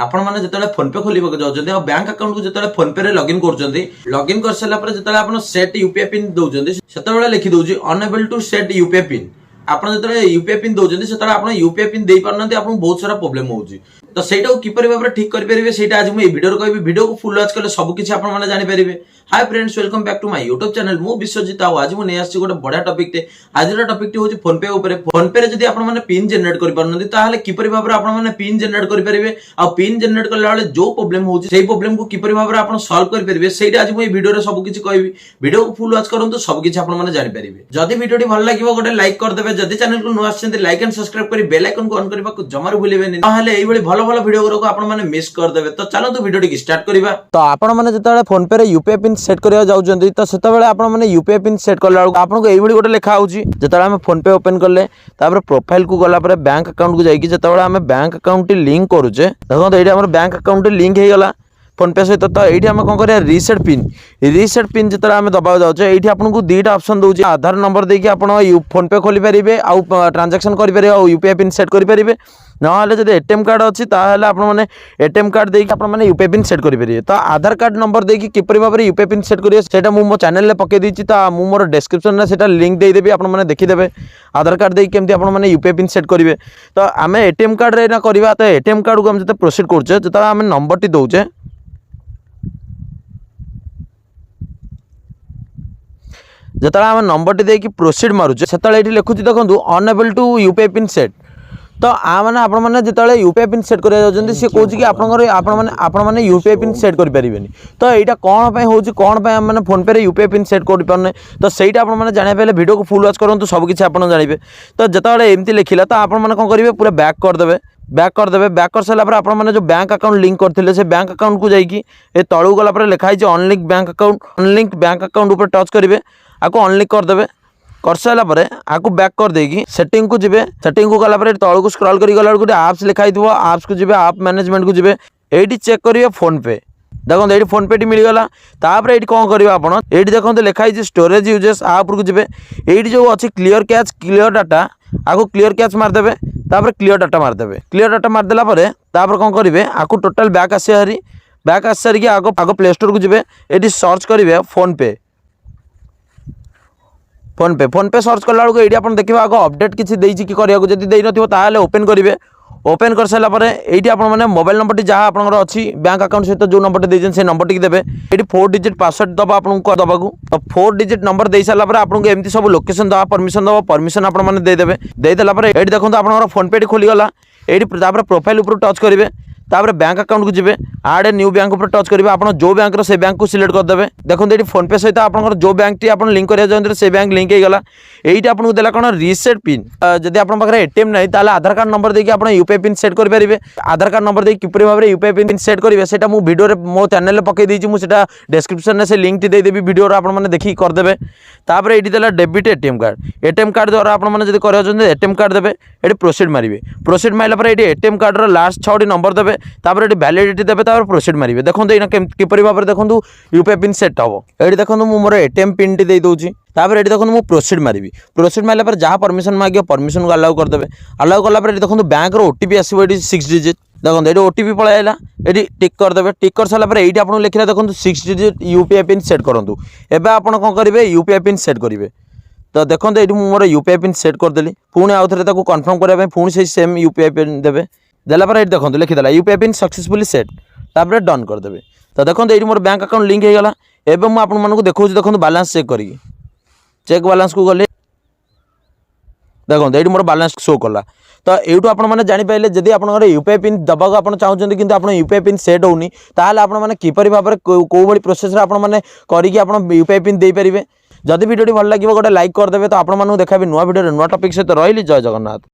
आपण माने जेतेले फोन पे खोलिबा जाउछन्ती आ बैंक अकाउंट को जेतेले फोन पे रे लॉगिन करछन्ती लॉगिन कर सला पर जेतेले आपण सेट यूपीआई पिन दउछन्ती सेतेबेले लिखि दउछि unable to set UPI pin आपण जेतेले यूपीआई पिन दउछन्ती सेतेले आपण यूपीआई पिन देई पारनन्ती आपण बहुत सारा प्रॉब्लम होउछि तो सेटा किपरि भाबरे ठीक करि परिबे सेटा आज मु ए वीडियो रे कहबी वीडियो को फुल वॉच करले सब किछि आपण माने जानि परिबे। Hi friends welcome back to my YouTube channel मु विश्वजित आज मु नै आछि गोटे बडा टॉपिक टे आज रो टॉपिक टे होछि फोन पे ऊपर फोन पे रे जदी आपण माने पिन जनरेट करि पारनन्ती ताहाले किपरि भाबरे आपण माने पिन जनरेट करि परिबे आ पिन जनरेट करला वाले जो प्रॉब्लम होछि सेही प्रॉब्लम को किपरि भाबरे आपण सॉल्व करि परिबे सेटा आज मु ए वीडियो रे सब किछि कहबी वीडियो को फुल वॉच करंतु सब किछि आपण माने जानि परिबे। जदी वीडियो टी भल लागिवो गोटे लाइक कर देबे जदी चैनल को नु आछन्ते लाइक एंड सब्सक्राइब करि बेल आइकन को ऑन करबा को जमार भूलिबेनी ताहाले एई भली भलो भलो वीडियो को आपण माने मिस कर देबे। तो चलो तो वीडियो टी स्टार्ट करिबा। तो आपण माने जेतेबेले फोन पे रे यूपीआई पिन सेट करिया जाउछन्ती तो सेतेबेले आपण माने यूपीआई पिन सेट करला आपण को एई भली गोटे लेखा आउची जेतेबेले हम फोन पे ओपन करले तापर प्रोफाइल को गला पर बैंक अकाउंट को जाईकी जेतेबेले हम बैंक अकाउंट टी लिंक करूचे देखो तो एडी हमर बैंक अकाउंट टी लिंक हे गला फोन पे सहित तो ये आम कौन कर रीसेट पिन जिते आम दबा जाऊे ये आपको दुईटा ऑप्शन दूसरी आधार नंबर देकी आप फोन पे खोली पारे आउ ट्रांजैक्शन करेंगे और यूपीआई पिन सेट करेंगे ना जब एटीएम कार्ड अच्छी ताहले आपने एटीएम कार्ड देकी आपने यूपीआई पिन सेट करेंगे। तो आधार कार्ड नंबर देकी किपरि भाव में यूपीआई पिन सेट करेंगे सेटा मु मो चैनल में पकई देछि तो मु मोर डिस्क्रिप्शन में सेटा लिंक दे देबी आप मैंने देखिदेवे आधार कार्ड देकी केमती आपने यूपीआई पिन सेट करेंगे। तो आम एटीएम कार्ड रे ना करवा तो एटीएम कार्ड को हम जो प्रोसीड करुचे जो आम नंबर टी दौचे जिते आम नंबर टी देकी प्रोसीड मारुचे से लिखुची देखो unable to UPI PIN set. तो आने आपने जिते यूपीआई पिन सेट कर सी कौन कि आपने यूपीआई पिन सेट करें तो यहाँ कौन हो कौन मैंने फोन पे यूपीआई पिन सेट कर पारे तो सहीटा आपने जाना पारे वीडियो को फुल वॉच करूँ सब किसी आप जानवे। तो जिते एमती लिखला तो आपने कौन करेंगे पूरा बैक करदे बैक कर सारा आपने जो बैंक अकाउंट लिंक करते से बैंक अकाउंट को जाकि तलू गला लिखाई अनलिंक बैंक अकाउंट ऊपर टच करेंगे आपको अनलिंक करदे कर सारा पर आपको बैक कर देगी सेटिंग को जिबे सेटिंग को गला पर तलू को स्क्रॉल करी गला गोटे आप्स लिखाई थो आप्स को जिबे आप मैनेजमेंट को जिबे एटी चेक करिवे फोन पे देखो ये फोन पे टी मिलगला तापर ये कौन करेंगे आपड़ ये देखो लिखाई स्टोरेज यूजेस आप को जी ये जो अच्छी क्लियर कैच क्लियर डाटा आपको क्लियर कैच मारदेवे तापर क्लियर डाटा मारदेवे क्लियर डाटा मारदेला तापर कौन करेंगे आपको टोटाल बैक आसे हारी बैक आस सारिकी आग प्ले स्टोर को जी ये सर्च करेंगे फोन पे सर्च कला बेलू ये आप देखिए आग अपडेट किसी देती कि करते ओपन करेंगे ओपन कर सारापर ये आपने मोबाइल नंबर टी जहाँ आपंकर अच्छी बैंक अकाउंट सहित जो नंबर टी से नंबर टी देवे ये 4 डिजिट पासवर्ड दबा आपको दबाक तो 4 डिजिट नंबर दे सारापर आपको एमती सब लोकेशन दवा परमिशन आपने देदेवे देदेला ये देखो आप फोन पे टी खोलीगला ये प्रोफाइल ऊपर टच करेंगे तापर बैंक अकाउंट को जिबे आड न्यू बैंक ऊपर टच करेंगे आप जो बैंक से बैंक को सिलेक्ट करदे देखो ये फोन पे सहित आप जो बैंक टी आप लिंक करा से बैंक लिंक होगा ये आपको देला कौन रीसेट पिन जब आप एटीएम नहीं ताले आधार कार्ड नंबर देकी आप यूपीआई पिन सेट करेंगे आधार कार्ड नंबर देकी किपरि भाव में यूपीआई पिन सेट करेंगे सेटा मु वीडियो रे मो चैनल में पकई देछि मुझे डिस्क्रिप्शन में से लिंक टी दे देबी वीडियो रे आपन माने देखि करदेबे। तापर एटी देला डेबिट एटीएम कार्ड द्वारा आपन माने जदि करछन एटीएम कार्ड देबे एटी प्रोसीड मारिबे प्रोसीड माइला पर एटी एटीएम कार्ड रो लास्ट 6 नंबर देबे तापर ये वैलिडिटी देवे तापर प्रोसीड मारिबे देखो ये किपरि भाव में देखो यूपीआई पिन सेट हम ये देखो मु मोर एटीएम पिन टी दे दूची तापर ये देखो मुझे प्रोसीड मारिबी प्रोसीड मारे पर जहाँ परमिशन मांगे परमिशन को अलाउ करदे अलाउ कला देखो बैंक ओटीपी आसो 6 डिजिट देखो ये ओटीपी पलैला ये टिक करदे टिक कर सारा ये आपको लिखा देखो 6 डिजिट यूपीआई पिन सेट करूँ एवं आप कौन करेंगे यूपीआई पिन सेट करेंगे। तो देखो ये मोर यूपीआई पिन सेट करदेली पुणी आउ थे कन्फर्म करने पुणी से सेम यूपीआई पिन देवे देला ये देखो लिखिदेला यूपीआई पिन सक्सेसफुली सेट तापर डन करदे। तो देखो ये मोर बैंक अकाउंट लिंक होगा एवं मुझे आपको देखो देखो बैलेंस चेक करी चेक बैलेंस को गले देखो ये मोर बैलेंस शो कला। तो यूँ आपने जापारे जदि आप यूपीआई पिन दबाक आप चाहते कि आप यूपीआई पिन सेट होनी ताने किपरि भाव में कौ भाई प्रोसेस आपने करके यूपीआई पिन दे पारे। जदि वीडियो भल लगे गोटे लाइक करदे तो आपको देखा नुआ वीडियो नुआ टॉपिक सहित रही जय जगन्नाथ।